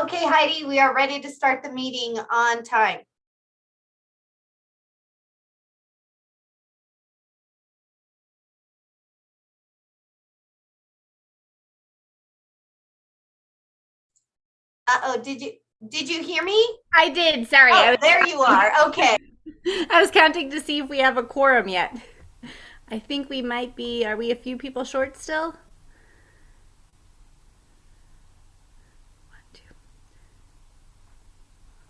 Okay, Heidi, we are ready to start the meeting on time. Uh-oh, did you hear me? I did. Sorry. Oh, there you are. Okay. I was counting to see if we have a quorum yet. I think we might be. Are we a few people short still? One, two.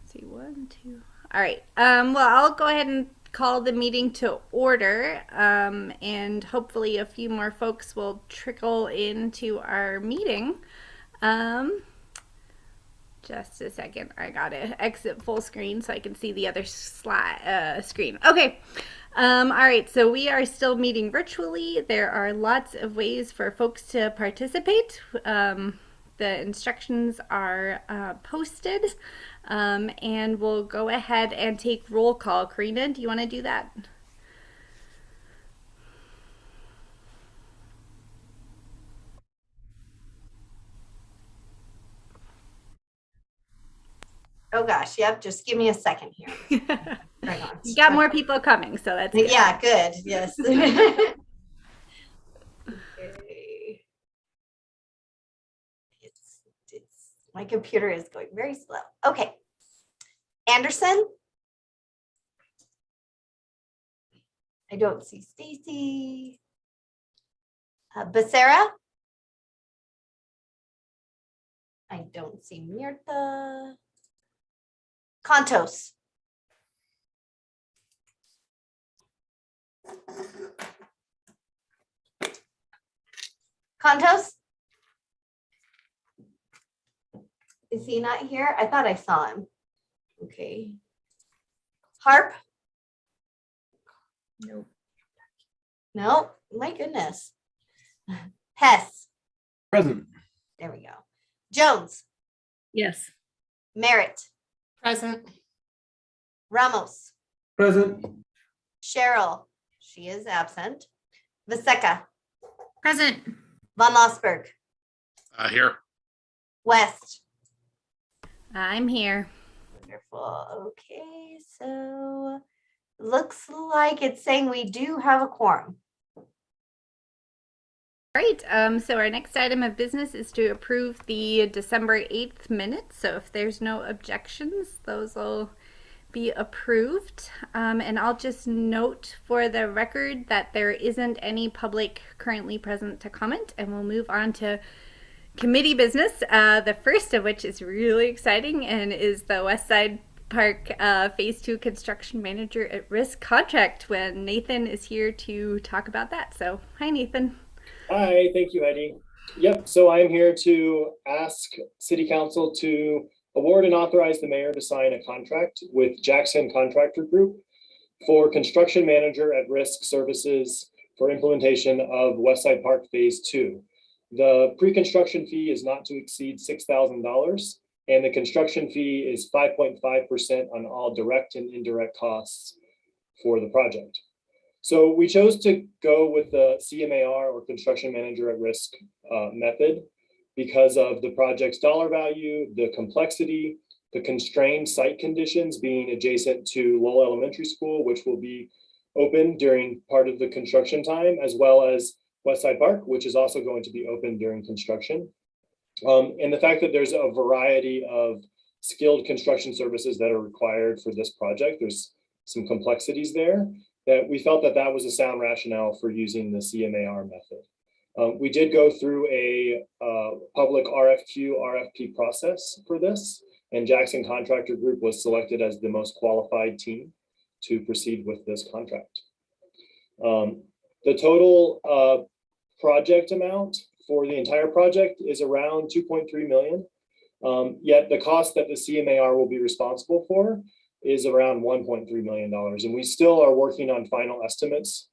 Let's see, one, two. All right. Well, I'll go ahead and call the meeting to order, and hopefully a few more folks will trickle into our meeting. Just a second. I gotta exit full screen so I can see the other screen. Okay. All right. So we are still meeting virtually. There are lots of ways for folks to participate. The instructions are posted, and we'll go ahead and take roll call. Karina, do you want to do that? Oh gosh, yep, just give me a second here. Right on. You got more people coming, so that's good. Yeah, good. Yes. Okay. My computer is going very slow. Okay. Anderson? I don't see Stacy. Becerra? I don't see Mirtha. Contos? Contos? Is he not here? I thought I saw him. Okay. Harp? Nope. No, my goodness. Hess? Present. There we go. Jones? Yes. Merritt? Present. Ramos? Present. Cheryl? She is absent. Vaseka? Present. Von Lossberg? Here. West? I'm here. Wonderful. Okay, so looks like it's saying we do have a quorum. Great. So our next item of business is to approve the December 8th minutes. So if there's no objections, those will be approved. And I'll just note for the record that there isn't any public currently present to comment, and we'll move on to committee business, the first of which is really exciting and is the West Side Park Phase 2 Construction Manager at Risk contract, when Nathan is here to talk about that. So, hi, Nathan. Hi, thank you, Heidi. Yep, so I'm here to ask City Council to award and authorize the mayor to sign a contract with Jackson Contractor Group for construction manager at risk services for implementation of West Side Park Phase 2. The pre-construction fee is not to exceed $6,000, and the construction fee is 5.5% on all direct and indirect costs for the project. So we chose to go with the CMAR, or construction manager at risk method, because of the project's dollar value, the complexity, the constrained site conditions being adjacent to Lowell Elementary School, which will be open during part of the construction time, as well as West Side Park, which is also going to be open during construction. And the fact that there's a variety of skilled construction services that are required for this project, there's some complexities there, that we felt that that was a sound rationale for using the CMAR method. We did go through a public RFQ, RFP process for this, and Jackson Contractor Group was selected as the most qualified team to proceed with this contract. The total project amount for the entire project is around 2.3 million. Yet the cost that the CMAR will be responsible for is around $1.3 million. And we still are working on final estimates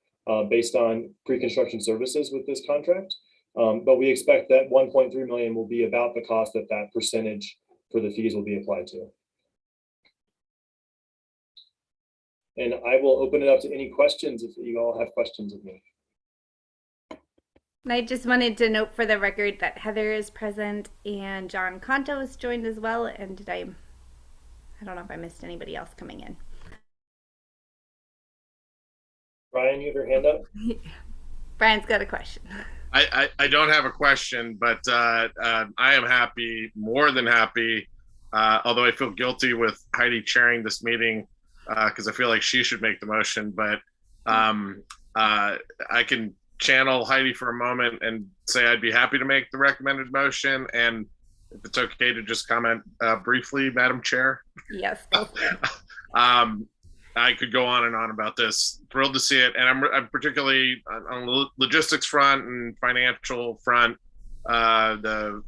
based on pre-construction services with this contract. But we expect that 1.3 million will be about the cost that that percentage for the fees will be applied to. And I will open it up to any questions if you all have questions of me. And I just wanted to note for the record that Heather is present and John Conto is joined as well. And I don't know if I missed anybody else coming in. Brian, you have your hand up? Brian's got a question. I don't have a question, but I am happy, more than happy, although I feel guilty with Heidi chairing this meeting because I feel like she should make the motion. But I can channel Heidi for a moment and say I'd be happy to make the recommended motion. And if it's okay to just comment briefly, Madam Chair. Yes, go for it. I could go on and on about this. Thrilled to see it, and I'm particularly on the logistics front and financial front. The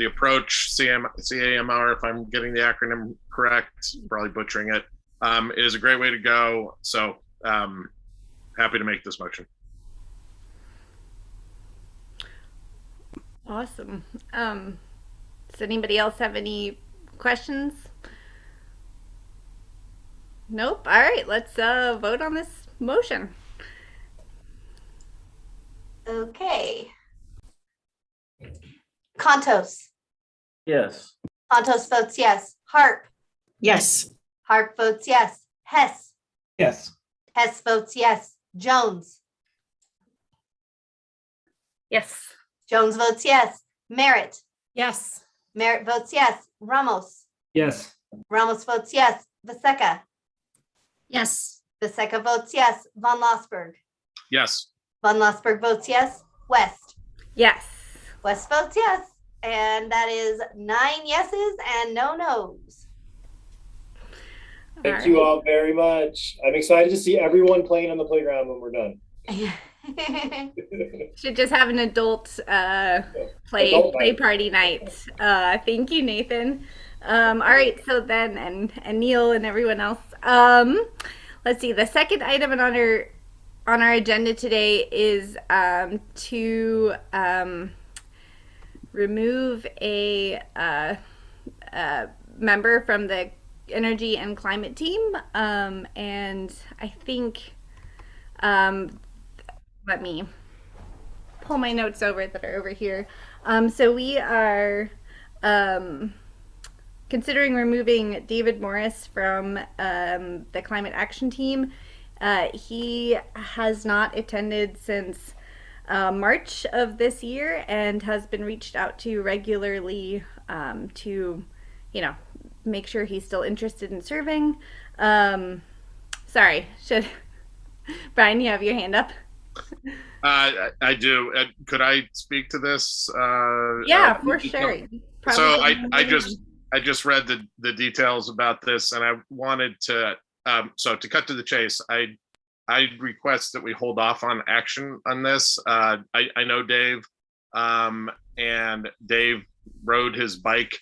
approach CAMR, if I'm getting the acronym correct, probably butchering it, is a great way to go. So happy to make this motion. Awesome. Does anybody else have any questions? Nope. All right, let's vote on this motion. Okay. Contos. Yes. Contos votes yes. Harp. Yes. Harp votes yes. Hess. Yes. Hess votes yes. Jones. Yes. Jones votes yes. Merritt. Yes. Merritt votes yes. Ramos. Yes. Ramos votes yes. Vaseka. Yes. Vaseka votes yes. Von Lossberg. Yes. Von Lossberg votes yes. West. Yes. West votes yes. And that is 9 yeses and no nos. Thank you all very much. I'm excited to see everyone playing on the playground when we're done. Should just have an adult play Adult night. party night. Thank you, Nathan. All right, so then and Neil and everyone else. Let's see. The second item on our agenda today is to remove a member from the energy and climate team. And I think let me pull my notes over that are over here. So we are considering removing David Morris from the climate action team. He has not attended since March of this year and has been reached out to regularly to, make sure he's still interested in serving. Sorry, Brian, you have your hand up? I do. Could I speak to this? Yeah, for sure. So I just read the details about this, and I wanted to so to cut to the chase, I request that we hold off on action on this. I know Dave, and Dave rode his bike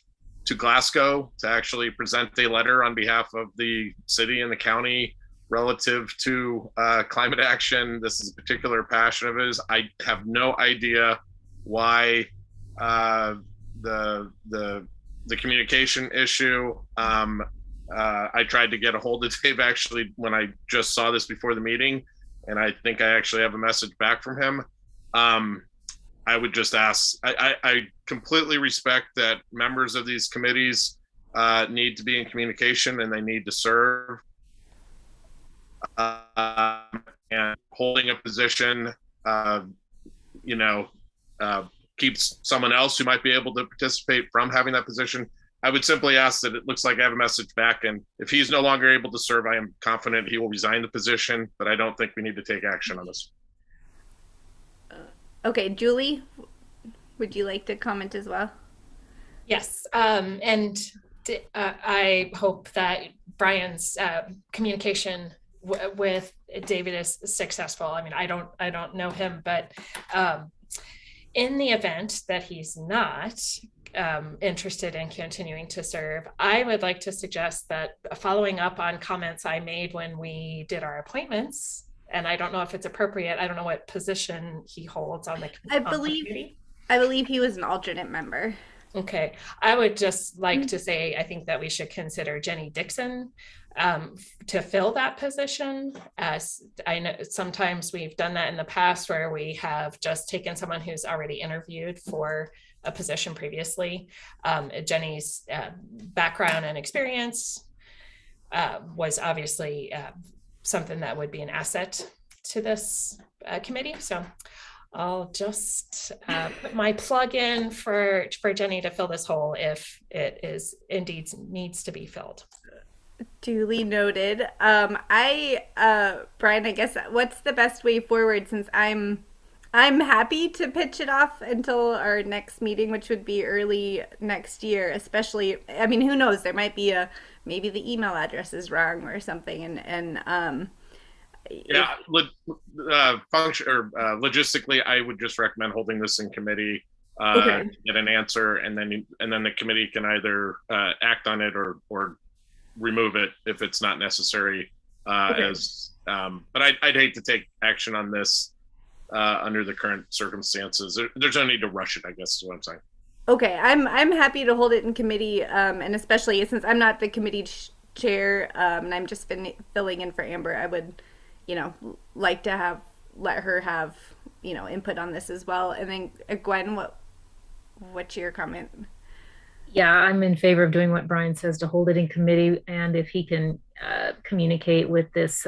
to Glasgow to actually present a letter on behalf of the city and the county relative to climate action. This is a particular passion of his. I have no idea why the communication issue. I tried to get a hold of Dave actually when I just saw this before the meeting, and I think I actually have a message back from him. I would just ask, I completely respect that members of these committees need to be in communication and they need to serve. And holding a position, keeps someone else who might be able to participate from having that position. I would simply ask that it looks like I have a message back, and if he's no longer able to serve, I am confident he will resign the position, but I don't think we need to take action on this. Okay, Julie, would you like to comment as well? Yes. And I hope that Brian's communication with David is successful. I mean, I don't know him, but in the event that he's not interested in continuing to serve, I would like to suggest that following up on comments I made when we did our appointments, and I don't know if it's appropriate, I don't know what position he holds on the I believe he was an alternate member. Okay, I would just like to say, I think that we should consider Jenny Dixon to fill that position. As I know, sometimes we've done that in the past where we have just taken someone who's already interviewed for a position previously. Jenny's background and experience was obviously something that would be an asset to this committee. So I'll just put my plug in for Jenny to fill this hole if it is indeed needs to be filled. Duly noted. Brian, I guess what's the best way forward, since I'm happy to pitch it off until our next meeting, which would be early next year, especially, I mean, who knows, there might be maybe the email address is wrong or something, and Yeah, function or logistically, I would just recommend holding this in committee, Okay. to get an answer, and then the committee can either act on it or remove it if it's not necessary. Okay. But I'd hate to take action on this under the current circumstances. There's no need to rush it, I guess is what I'm saying. Okay, I'm happy to hold it in committee, and especially since I'm not the committee chair, and I'm just filling in for Amber, I would, like to let her have, input on this as well. And then Gwen, what's your comment? Yeah, I'm in favor of doing what Brian says, to hold it in committee, and if he can communicate with this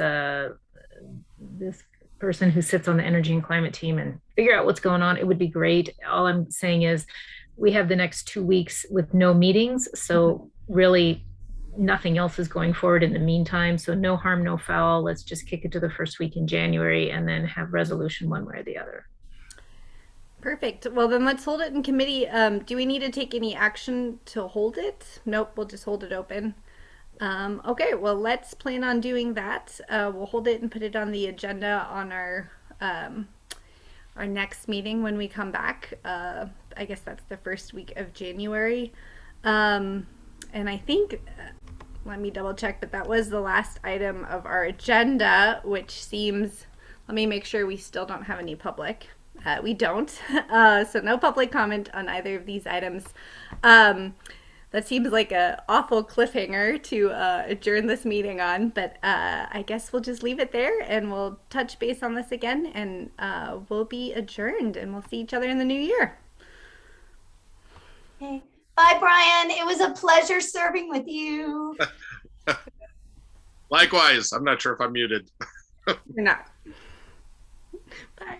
person who sits on the energy and climate team and figure out what's going on, it would be great. All I'm saying is we have the next 2 weeks with no meetings, so really nothing else is going forward in the meantime. So no harm, no foul. Let's just kick it to the first week in January and then have resolution one way or the other. Perfect. Well, then let's hold it in committee. Do we need to take any action to hold it? Nope, we'll just hold it open. Okay, well, let's plan on doing that. We'll hold it and put it on the agenda on our next meeting when we come back. I guess that's the first week of January. And I think, let me double check, but that was the last item of our agenda, which seems, let me make sure we still don't have any public. We don't. So no public comment on either of these items. That seems like an awful cliffhanger to adjourn this meeting on, but I guess we'll just leave it there and we'll touch base on this again, and we'll be adjourned, and we'll see each other in the new year. Okay. Bye, Brian. It was a pleasure serving with you. Likewise, I'm not sure if I'm muted. You're not. Bye.